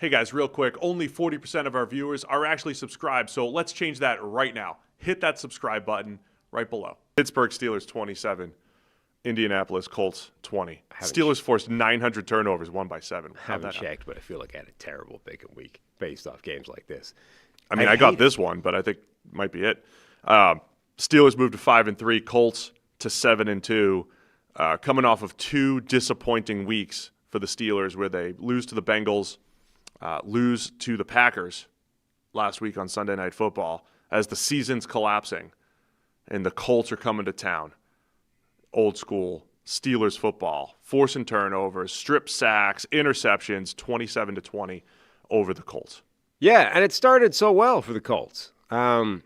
Hey guys, real quick, only 40% of our viewers are actually subscribed, so let's change that right now. Hit that subscribe button right below. Pittsburgh Steelers 27, Indianapolis Colts 20. Steelers forced 900 turnovers, won by 7. Haven't checked, but I feel like I had a terrible picking week based off games like this. I mean, I got this one, but I think might be it. Steelers moved to 5-3, Colts to 7-2, coming off of 2 disappointing weeks for the Steelers where they lose to the Bengals, lose to the Packers last week on Sunday Night Football as the season's collapsing and the Colts are coming to town. Old school Steelers football, forcing turnovers, strip sacks, interceptions, 27-20 over the Colts. Yeah, and it started so well for the Colts. The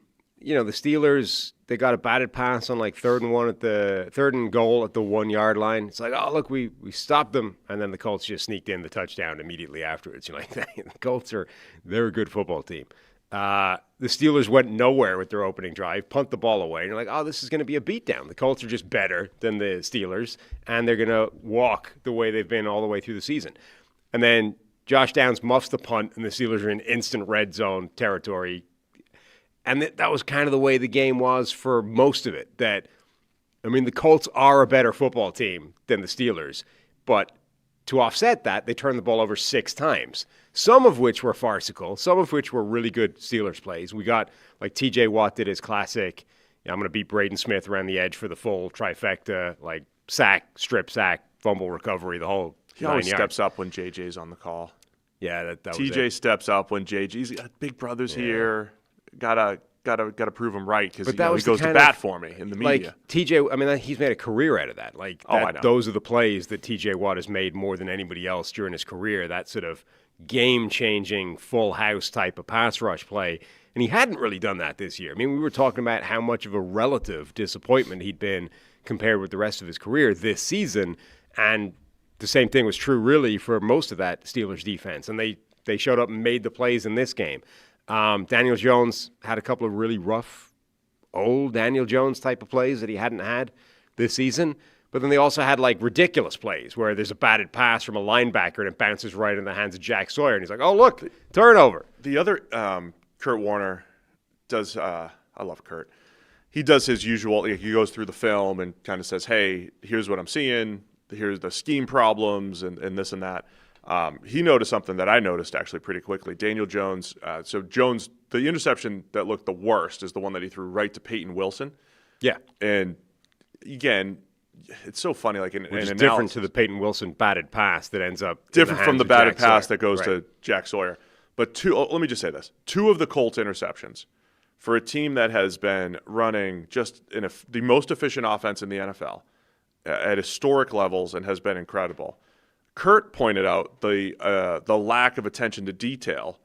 Steelers, they got a batted pass on like 3rd and goal at the 1 yard line. It's like, oh, look, we stopped them. And then the Colts just sneaked in the touchdown immediately afterwards. You're like, the Colts they're a good football team. The Steelers went nowhere with their opening drive, punt the ball away. And you're like, oh, this is going to be a beatdown. The Colts are just better than the Steelers, and they're going to walk the way they've been all the way through the season. And then Josh Downs muffs the punt, and the Steelers are in instant red zone territory. And that was kind of the way the game was for most of it. The Colts are a better football team than the Steelers. But to offset that, they turned the ball over 6 times, some of which were farcical, some of which were really good Steelers plays. We got, like, T.J. Watt did his classic, I'm going to beat Braden Smith around the edge for the full trifecta, like sack, strip sack, fumble recovery, the whole 9 yards. He always steps up when J.J.'s on the call. Yeah, that was T.J. steps up when J.J.'s got big brothers here. Gotta prove him right because he goes to bat for me in the media. Like TJ, he's made a career out of that. I know. Those are the plays that TJ Watt has made more than anybody else during his career. That sort of game-changing, full house type of pass rush play, and he hadn't really done that this year. We were talking about how much of a relative disappointment he'd been compared with the rest of his career this season, and the same thing was true really for most of that Steelers defense, and they showed up and made the plays in this game. Daniel Jones had a couple of really rough, old Daniel Jones type of plays that he hadn't had this season. But then they also had ridiculous plays where there's a batted pass from a linebacker and it bounces right in the hands of Jack Sawyer. And he's like, oh, look, turnover. The other, Kurt Warner does, I love Kurt. He does his usual, he goes through the film and kind of says, hey, here's what I'm seeing. Here's the scheme problems and this and that. He noticed something that I noticed actually pretty quickly. Daniel Jones, Jones, the interception that looked the worst is the one that he threw right to Peyton Wilson. Yeah. And again, it's so funny. Which is different to the Peyton Wilson batted pass that ends up different from the batted pass that goes to Jack Sawyer. But let me just say this. 2 of the Colts interceptions for a team that has been running just the most efficient offense in the NFL at historic levels and has been incredible. Kurt pointed out the lack of attention to detail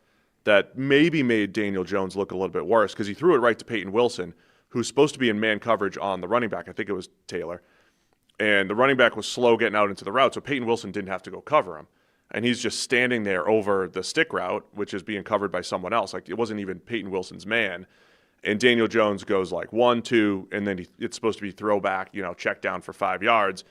that maybe made Daniel Jones look a little bit worse because he threw it right to Peyton Wilson, who's supposed to be in man coverage on the running back. I think it was Taylor. And the running back was slow getting out into the route, so Peyton Wilson didn't have to go cover him. And he's just standing there over the stick route, which is being covered by someone else. It wasn't even Peyton Wilson's man. And Daniel Jones goes 1, 2, and then it's supposed to be throwback, check down for 5 yards.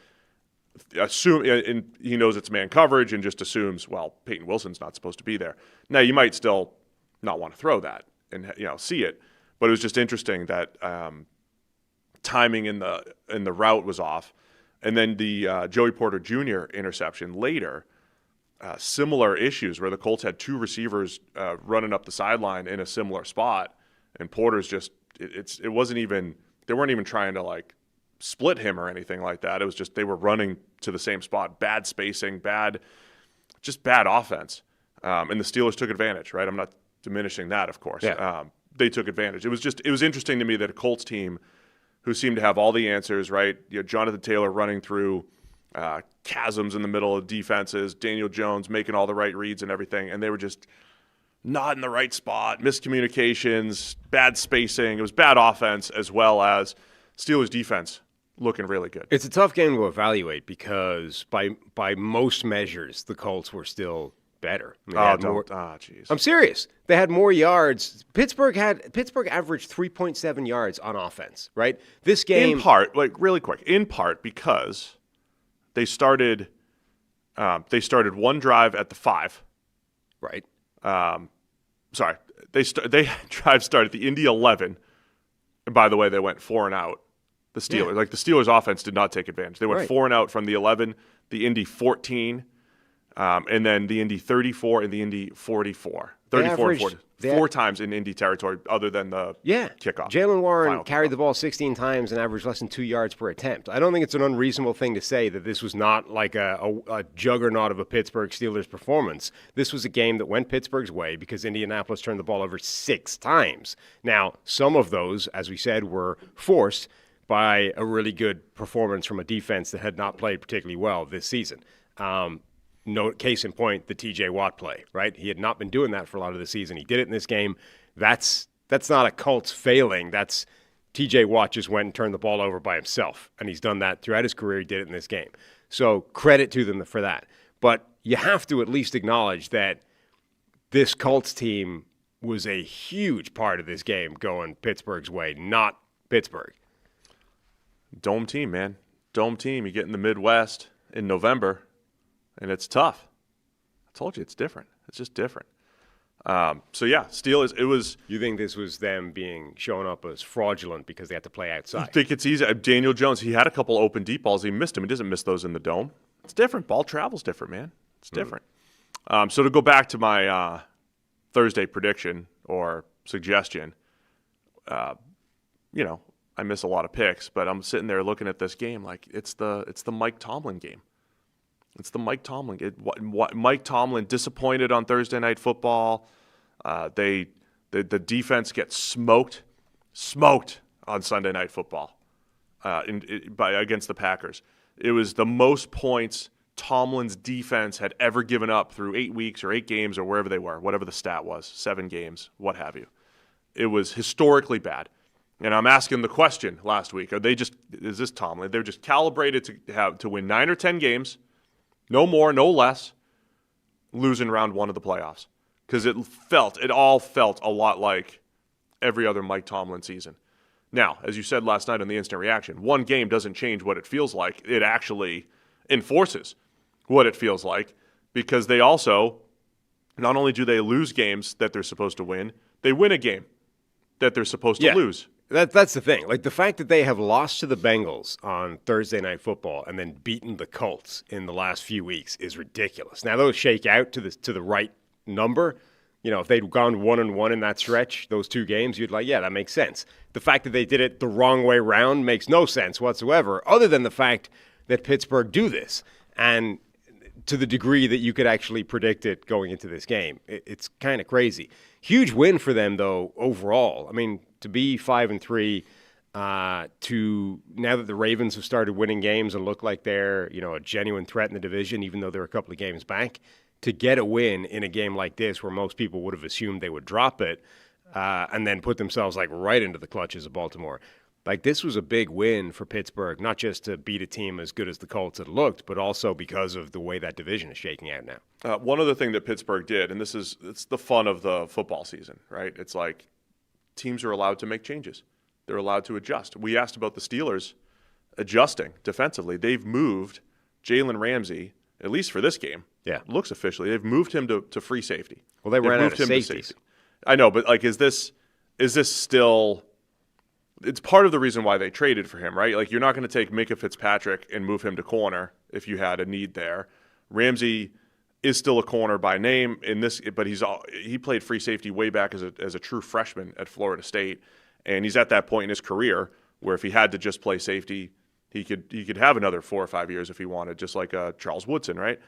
And he knows it's man coverage and just assumes, Peyton Wilson's not supposed to be there. Now, you might still not want to throw that and see it, but it was just interesting that timing in the route was off. And then the Joey Porter Jr. interception later, similar issues where the Colts had 2 receivers running up the sideline in a similar spot, and Porter's just it wasn't even they weren't even trying to split him or anything like that. It was just they were running to the same spot. Bad spacing, bad offense. And the Steelers took advantage, right? I'm not diminishing that, of course. Yeah. They took advantage. It was interesting to me that a Colts team who seemed to have all the answers, right? Jonathan Taylor running through chasms in the middle of defenses, Daniel Jones making all the right reads and everything, and they were just not in the right spot, miscommunications, bad spacing. It was bad offense as well as Steelers defense looking really good. It's a tough game to evaluate because by most measures, the Colts were still better. Jeez. I'm serious. They had more yards. Pittsburgh averaged 3.7 yards on offense, right? This game, really quick, in part because they started one drive at the 5, Right. Sorry, they drive started the Indy 11, and by the way, they went 4 and out. The Steelers, the Steelers' offense did not take advantage. They went 4 and out from the 11, the Indy 14, and then the Indy 34 and the Indy 44. 34 and 40. 4 times in Indy territory other than the kickoff. Jalen Warren carried the ball 16 times and averaged less than 2 yards per attempt. I don't think it's an unreasonable thing to say that this was not like a juggernaut of a Pittsburgh Steelers performance. This was a game that went Pittsburgh's way because Indianapolis turned the ball over 6 times. Now, some of those, as we said, were forced by a really good performance from a defense that had not played particularly well this season. No case in point, the TJ Watt play, right? He had not been doing that for a lot of the season. He did it in this game. That's not a Colts failing. That's TJ Watt just went and turned the ball over by himself, and he's done that throughout his career. He did it in this game. So credit to them for that. But you have to at least acknowledge that this Colts team was a huge part of this game going Pittsburgh's way, not Pittsburgh. Dome team, man. Dome team. You get in the Midwest in November, and it's tough. I told you it's different. It's just different. Steelers, it was... You think this was them showing up as fraudulent because they had to play outside? I think it's easy. Daniel Jones, he had a couple open deep balls. He missed them. He doesn't miss those in the Dome. It's different. Ball travel's different, man. It's different. So to go back to my Thursday prediction or suggestion, I miss a lot of picks, but I'm sitting there looking at this game like it's the Mike Tomlin game. It's the Mike Tomlin. Mike Tomlin disappointed on Thursday Night Football. The defense gets smoked on Sunday Night Football against the Packers. It was the most points Tomlin's defense had ever given up through 8 weeks or 8 games or wherever they were, whatever the stat was, 7 games, what have you. It was historically bad. And I'm asking the question last week: is this Tomlin? They're just calibrated to win 9 or 10 games, no more, no less, losing round 1 of the playoffs. Because it all felt a lot like every other Mike Tomlin season. Now, as you said last night on the Instant Reaction, 1 game doesn't change what it feels like. It actually enforces what it feels like, because they also, not only do they lose games that they're supposed to win, they win a game that they're supposed to lose. That's the thing. Like, the fact that they have lost to the Bengals on Thursday Night Football and then beaten the Colts in the last few weeks is ridiculous. Now, those shake out to the right number. If they'd gone 1-1 in that stretch, those 2 games, you'd like, yeah, that makes sense. The fact that they did it the wrong way round makes no sense whatsoever, other than the fact that Pittsburgh do this. And to the degree that you could actually predict it going into this game, it's kind of crazy. Huge win for them, though, overall. I mean, to be 5-3, to now that the Ravens have started winning games and look like they're, a genuine threat in the division, even though they're a couple of games back, to get a win in a game like this where most people would have assumed they would drop it and then put themselves right into the clutches of Baltimore. This was a big win for Pittsburgh, not just to beat a team as good as the Colts had looked, but also because of the way that division is shaking out now. One other thing that Pittsburgh did, and it's the fun of the football season, right? It's like teams are allowed to make changes. They're allowed to adjust. We asked about the Steelers adjusting defensively. They've moved Jalen Ramsey, at least for this game. Yeah. Looks officially. They've moved him to free safety. Well, they ran out of safeties. I know, but is this still... It's part of the reason why they traded for him, right? You're not going to take Minka Fitzpatrick and move him to corner if you had a need there. Ramsey is still a corner by name in this, but he played free safety way back as a true freshman at Florida State, and he's at that point in his career where if he had to just play safety, he could have another 4 or 5 years if he wanted, just like Charles Woodson, right?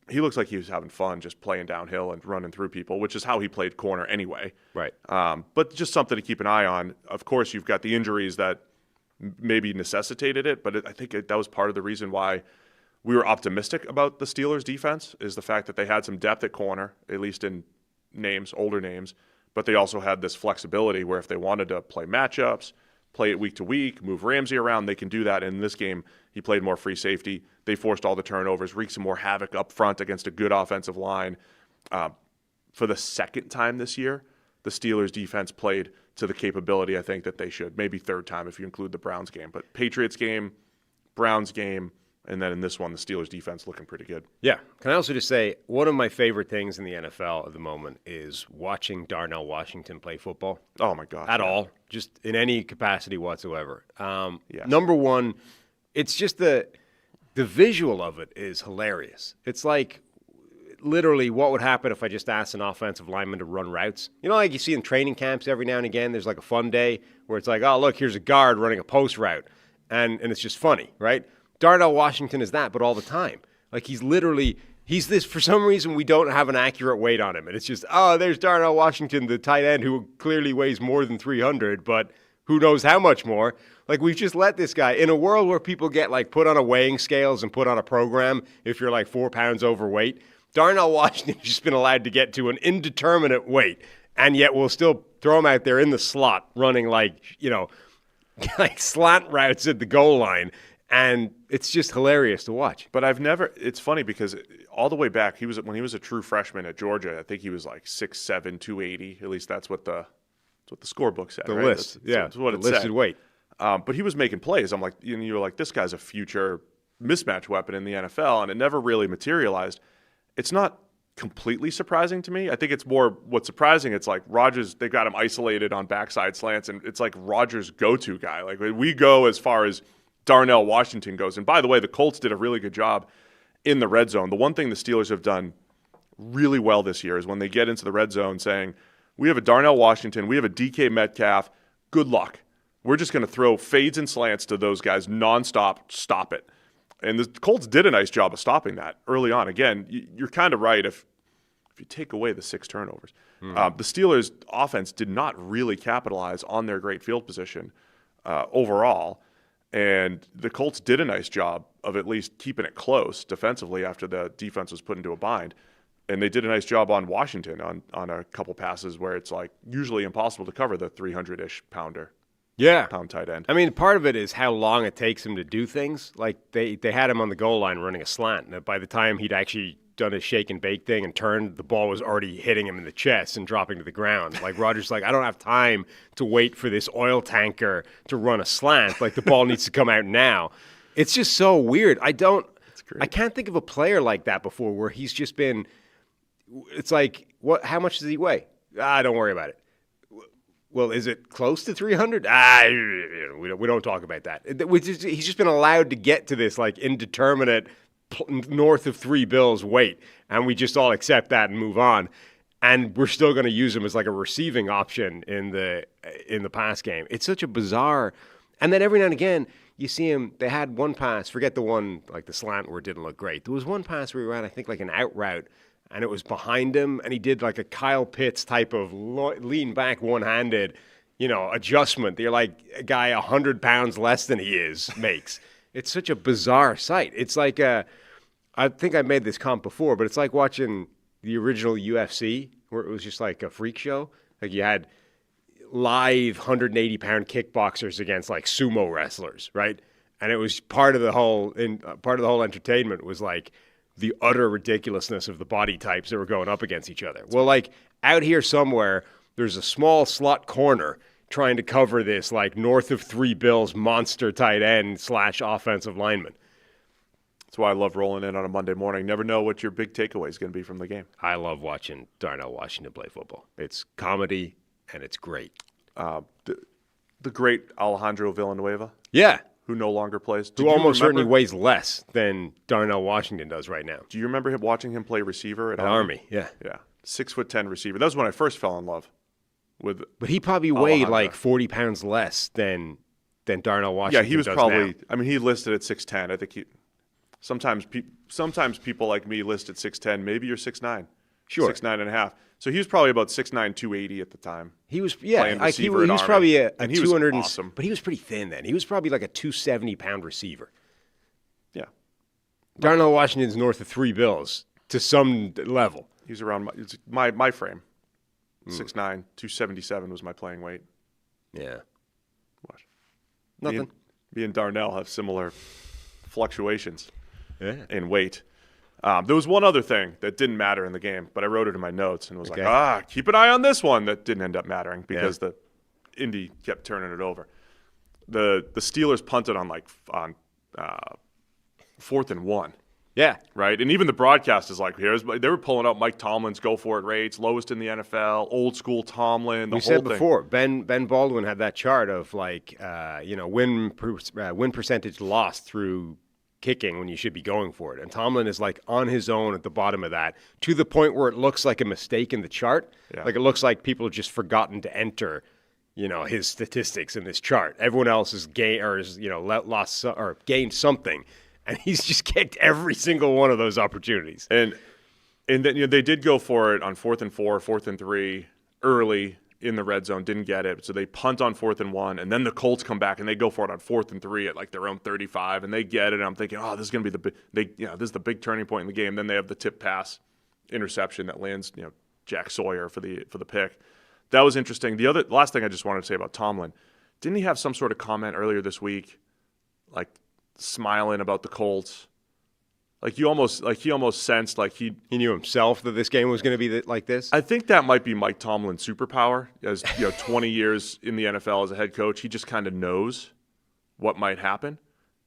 He looks like he was having fun just playing downhill and running through people, which is how he played corner anyway. Right. But just something to keep an eye on. Of course, you've got the injuries that maybe necessitated it, but I think that was part of the reason why we were optimistic about the Steelers' defense, is the fact that they had some depth at corner, at least in names, older names, but they also had this flexibility where if they wanted to play matchups, play it week to week, move Ramsey around, they can do that. And in this game, he played more free safety. They forced all the turnovers, wreaked some more havoc up front against a good offensive line. For the second time this year, the Steelers' defense played to the capability I think that they should. Maybe third time if you include the Browns game. But Patriots game, Browns game, And then in this one, the Steelers' defense looking pretty good. Yeah. Can I also just say, one of my favorite things in the NFL at the moment is watching Darnell Washington play football. Oh, my gosh. At all, just in any capacity whatsoever. Yes. Number one, it's just the visual of it is hilarious. It's like literally what would happen if I just asked an offensive lineman to run routes. You know, like you see in training camps every now and again, there's like a fun day where it's like, oh, look, here's a guard running a post route. And it's just funny, right? Darnell Washington is that, but all the time. Like he's this, for some reason, we don't have an accurate weight on him. And it's just, oh, there's Darnell Washington, the tight end who clearly weighs more than 300, but who knows how much more. Like we've just let this guy, in a world where people get like put on a weighing scales and put on a program if you're like 4 pounds overweight, Darnell Washington has just been allowed to get to an indeterminate weight, and yet we'll still throw him out there in the slot running like, like slant routes at the goal line, and it's just hilarious to watch. But it's funny because all the way back, when he was a true freshman at Georgia, I think he was like 6'7", 280. At least that's what the scorebook said. The right? list, that's what it listed said. Weight. But he was making plays. I'm like, you were like, this guy's a future mismatch weapon in the NFL, and it never really materialized. It's not completely surprising to me. I think it's more what's surprising. It's like Rodgers, they got him isolated on backside slants, and it's like Rodgers' go-to guy. Like we go as far as Darnell Washington goes. And by the way, the Colts did a really good job in the red zone. The one thing the Steelers have done really well this year is when they get into the red zone saying, we have a Darnell Washington, we have a DK Metcalf, good luck. We're just going to throw fades and slants to those guys nonstop, stop it. And the Colts did a nice job of stopping that early on. Again, you're kind of right if you take away the 6 turnovers. The Steelers' offense did not really capitalize on their great field position overall. And the Colts did a nice job of at least keeping it close defensively after the defense was put into a bind. And they did a nice job on Washington on a couple passes where it's like usually impossible to cover the 300-ish pounder. Yeah. Pound tight end. I mean, part of it is how long it takes him to do things. Like they had him on the goal line running a slant. And by the time he'd actually done his shake and bake thing and turned, the ball was already hitting him in the chest and dropping to the ground. Like Rodgers, like, I don't have time to wait for this oil tanker to run a slant. Like the ball needs to come out now. It's just so weird. I can't think of a player like that before where he's just been, it's like, how much does he weigh? Don't worry about it. Well, is it close to 300? We don't talk about that. He's just been allowed to get to this like indeterminate north of 3 bills weight, and we just all accept that and move on. And we're still going to use him as like a receiving option in the pass game. It's such a bizarre. And then every now and again, you see him. They had one pass. Forget the one like the slant where it didn't look great. There was one pass where he ran, I think, like an out route. And it was behind him, and he did like a Kyle Pitts type of lean back one-handed, adjustment. You're like a guy 100 pounds less than he is makes. It's such a bizarre sight. It's like I think I made this comp before, but it's like watching the original UFC where it was just like a freak show. Like you had live 180-pound kickboxers against like sumo wrestlers, right? And it was part of the whole entertainment was like the utter ridiculousness of the body types that were going up against each other. Well, like out here somewhere, there's a small slot corner trying to cover this like north of 3 bills monster tight end / offensive lineman. That's why I love rolling in on a Monday morning. Never know what your big takeaway is going to be from the game. I love watching Darnell Washington play football. It's comedy and it's great. The great Alejandro Villanueva. Yeah. Who no longer plays. Who almost certainly weighs less than Darnell Washington does right now. Do you remember watching him play receiver at Army? Yeah. Yeah. 6'10" receiver. That was when I first fell in love with. But he probably weighed like 40 pounds less than Darnell Washington. Yeah, he was does probably. Now. I mean, he listed at 6'10". I think sometimes people like me list at 6'10". Maybe you're 6'9". Sure. 6'9" and a half. So he was probably about 6'9", 280 at the time. He was, like he was probably a 200. Awesome. But he was pretty thin then. He was probably like a 270-pound receiver. Yeah. Darnell Washington's north of 3 bills to some level. He's around my frame. 6'9", 277 was my playing weight. Yeah. What? Nothing. Me and Darnell have similar fluctuations in weight. There was one other thing that didn't matter in the game, but I wrote it in my notes and was like, keep an eye on this one. That didn't end up mattering because the Indy kept turning it over. The Steelers punted on 4th and 1. Yeah. Right? And even the broadcast is like, they were pulling up Mike Tomlin's go-for-it rates, lowest in the NFL, old school Tomlin, the We whole said thing. before, Ben Baldwin had that chart of like, win percentage lost through kicking when you should be going for it. And Tomlin is like on his own at the bottom of that, to the point where it looks like a mistake in the chart. Yeah. Like it looks like people have just forgotten to enter, his statistics in this chart. Everyone else has lost or gained something. And he's just kicked every single one of those opportunities. And then they did go for it on 4th and 4, 4th and 3 early in the red zone, didn't get it. So they punt on 4th and 1, and then the Colts come back and they go for it on 4th and 3 at like their own 35, and they get it. And I'm thinking, this is going to be this is the big turning point in the game. Then they have the tip pass interception that lands, Jack Sawyer for the pick. That was interesting. The last thing I just wanted to say about Tomlin, didn't he have some sort of comment earlier this week, like smiling about the Colts? Like he almost sensed like he knew himself that this game was going to be like this. I think that might be Mike Tomlin's superpower. As 20 years in the NFL as a head coach, he just kind of knows what might happen.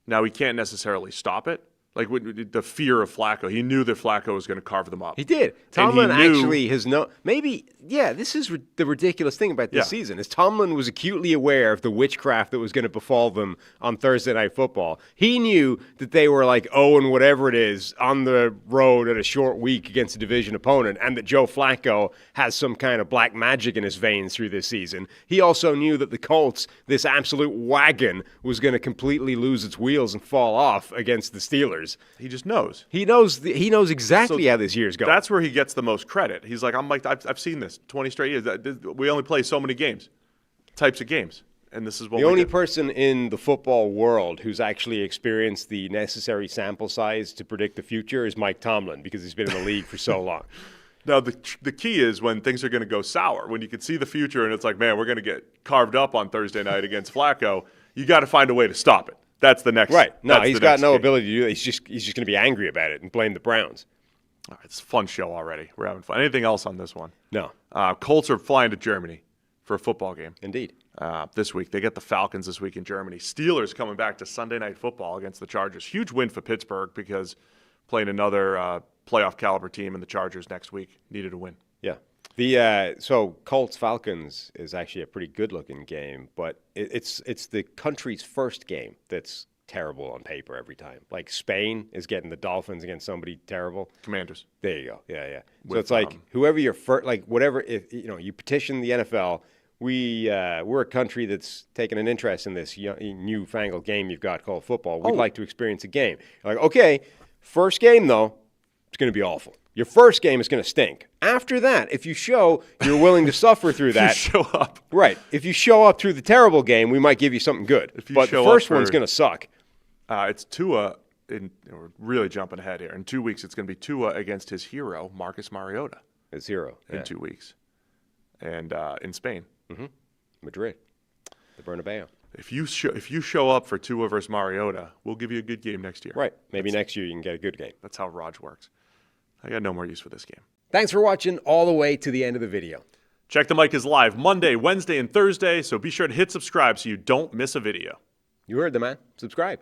Now he can't necessarily stop it. Like with the fear of Flacco, he knew that Flacco was going to carve them up. He did. Tomlin actually has this is the ridiculous thing about this season, is Tomlin was acutely aware of the witchcraft that was going to befall them on Thursday Night Football. He knew that they were like, and whatever it is, on the road at a short week against a division opponent, and that Joe Flacco has some kind of black magic in his veins through this season. He also knew that the Colts, this absolute wagon, was going to completely lose its wheels and fall off against the Steelers. He just knows. He knows exactly how this year's going. That's where he gets the most credit. He's like, I've seen this 20 straight years. We only play so many types of games, and this is what the only person in the football world who's actually experienced the necessary sample size to predict the future is Mike Tomlin, because he's been in the league for so long. Now, the key is when things are going to go sour, when you can see the future and it's like, man, we're going to get carved up on Thursday night against Flacco, you got to find a way to stop it. That's the next. Right. No, he's got no ability to do that. He's just going to be angry about it and blame the Browns. All right, it's a fun show already. We're having fun. Anything else on this one? No. Colts are flying to Germany for a football game. Indeed. This week. They get the Falcons this week in Germany. Steelers coming back to Sunday Night Football against the Chargers. Huge win for Pittsburgh, because playing another playoff caliber team in the Chargers next week needed a win. Yeah. So Colts-Falcons is actually a pretty good-looking game, but it's the country's first game that's terrible on paper every time. Like Spain is getting the Dolphins against somebody terrible. Commanders. There you go. Yeah. So it's like whoever you're first, like whatever. If you petition the NFL, we're a country that's taken an interest in this newfangled game you've got called football. We'd like to experience a game. You're like, okay, first game though, it's going to be awful. Your first game is going to stink. After that, if you show you're willing to suffer through that, if you show up. Right. If you show up through the terrible game, we might give you something good. But the first one's going to suck. It's Tua. We're really jumping ahead here. In 2 weeks, it's going to be Tua against his hero, Marcus Mariota. His hero. In 2 weeks. And in Spain. Mm-hmm. Madrid. The Bernabeu. If you show up for Tua versus Mariota, we'll give you a good game next year. Right. Maybe next year you can get a good game. That's how Raj works. I got no more use for this game. Thanks for watching all the way to the end of the video. Check the Mic is live Monday, Wednesday, and Thursday, so be sure to hit subscribe so you don't miss a video. You heard the man. Subscribe.